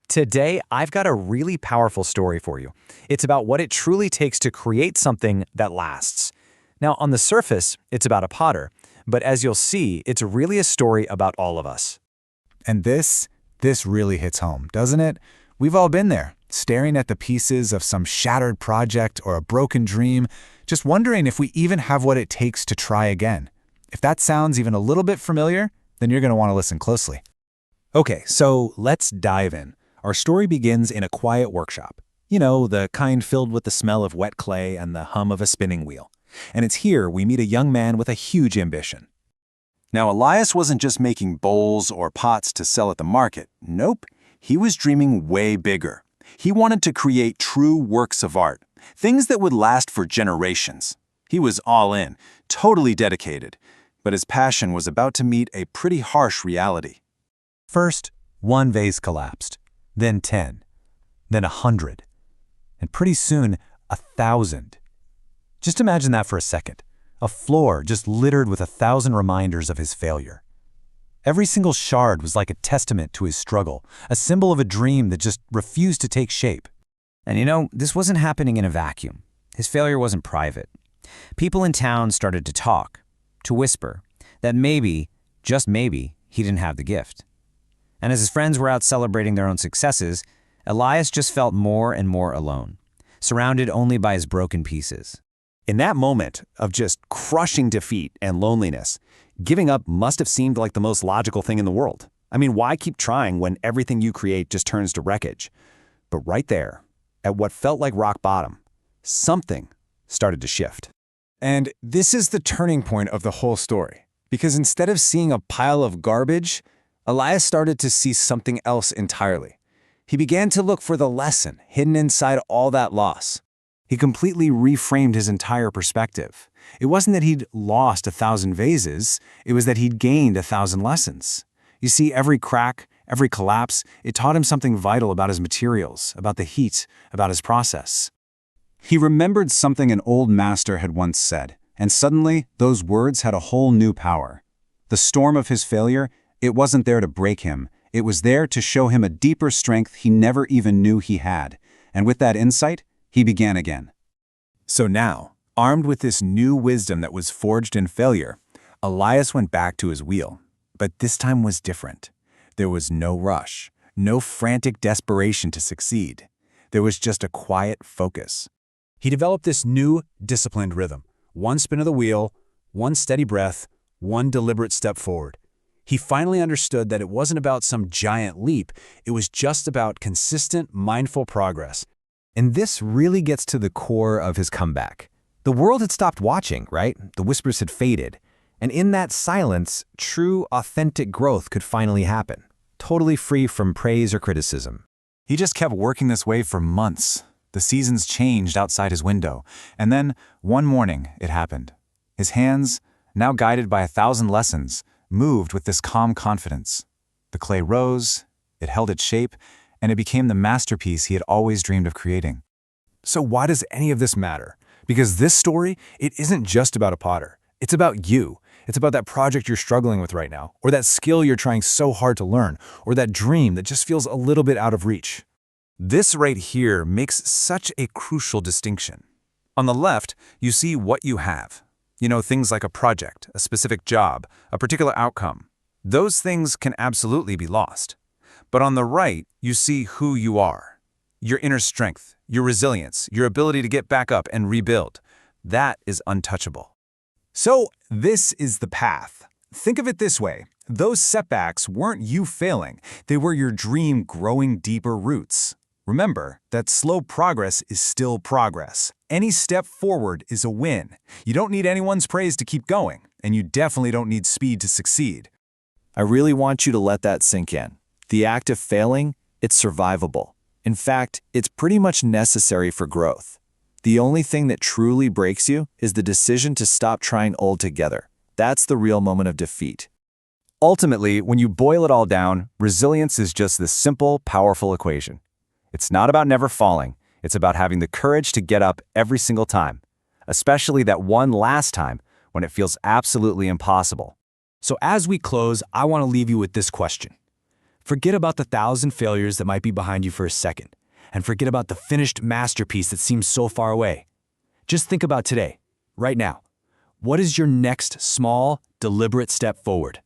Today, I've got a really powerful story for you. It's about what it truly takes to create something that lasts. Now, on the surface, it's about a potter, but as you'll see, it's really a story about all of us. And this really hits home, doesn't it? We've all been there, staring at the pieces of some shattered project or a broken dream, just wondering if we even have what it takes to try again. If that sounds even a little bit familiar, then you're going to want to listen closely. Okay, so let's dive in. Our story begins in a quiet workshop. You know, the kind filled with the smell of wet clay and the hum of a spinning wheel. And it's here we meet a young man with a huge ambition. Now, Elias wasn't just making bowls or pots to sell at the market. Nope, he was dreaming way bigger. He wanted to create true works of art, things that would last for generations. He was all in, totally dedicated, but his passion was about to meet a pretty harsh reality. First, one vase collapsed, then 10, then 100, and pretty soon 1,000. Just imagine that for a second. A floor just littered with 1,000 reminders of his failure. Every single shard was like a testament to his struggle, a symbol of a dream that just refused to take shape. And this wasn't happening in a vacuum. His failure wasn't private. People in town started to talk, to whisper, that maybe, just maybe, he didn't have the gift. And as his friends were out celebrating their own successes, Elias just felt more and more alone, surrounded only by his broken pieces. In that moment of just crushing defeat and loneliness, giving up must have seemed like the most logical thing in the world. I mean, why keep trying when everything you create just turns to wreckage? But right there, at what felt like rock bottom, something started to shift. And this is the turning point of the whole story. Because instead of seeing a pile of garbage, Elias started to see something else entirely. He began to look for the lesson hidden inside all that loss. He completely reframed his entire perspective. It wasn't that he'd lost 1,000 vases, it was that he'd gained 1,000 lessons. You see, every crack, every collapse, it taught him something vital about his materials, about the heat, about his process. He remembered something an old master had once said, and suddenly those words had a whole new power. The storm of his failure, it wasn't there to break him, it was there to show him a deeper strength he never even knew he had. And with that insight, he began again. So now, armed with this new wisdom that was forged in failure, Elias went back to his wheel. But this time was different. There was no rush, no frantic desperation to succeed. There was just a quiet focus. He developed this new, disciplined rhythm. One spin of the wheel, one steady breath, one deliberate step forward. He finally understood that it wasn't about some giant leap, it was just about consistent, mindful progress. And this really gets to the core of his comeback. The world had stopped watching, right? The whispers had faded. And in that silence, true, authentic growth could finally happen, totally free from praise or criticism. He just kept working this way for months. The seasons changed outside his window, and then, one morning, it happened. His hands, now guided by 1,000 lessons, moved with this calm confidence. The clay rose, it held its shape, and it became the masterpiece he had always dreamed of creating. So why does any of this matter? Because this story, it isn't just about a potter. It's about you. It's about that project you're struggling with right now, or that skill you're trying so hard to learn, or that dream that just feels a little bit out of reach. This right here makes such a crucial distinction. On the left, you see what you have. You know, things like a project, a specific job, a particular outcome. Those things can absolutely be lost. But on the right, you see who you are. Your inner strength, your resilience, your ability to get back up and rebuild. That is untouchable. So this is the path. Think of it this way. Those setbacks weren't you failing. They were your dream growing deeper roots. Remember that slow progress is still progress. Any step forward is a win. You don't need anyone's praise to keep going, and you definitely don't need speed to succeed. I really want you to let that sink in. The act of failing, it's survivable. In fact, it's pretty much necessary for growth. The only thing that truly breaks you is the decision to stop trying altogether. That's the real moment of defeat. Ultimately, when you boil it all down, resilience is just this simple, powerful equation. It's not about never falling. It's about having the courage to get up every single time, especially that one last time when it feels absolutely impossible. So as we close, I want to leave you with this question. Forget about the 1,000 failures that might be behind you for a second, and forget about the finished masterpiece that seems so far away. Just think about today, right now. What is your next small, deliberate step forward?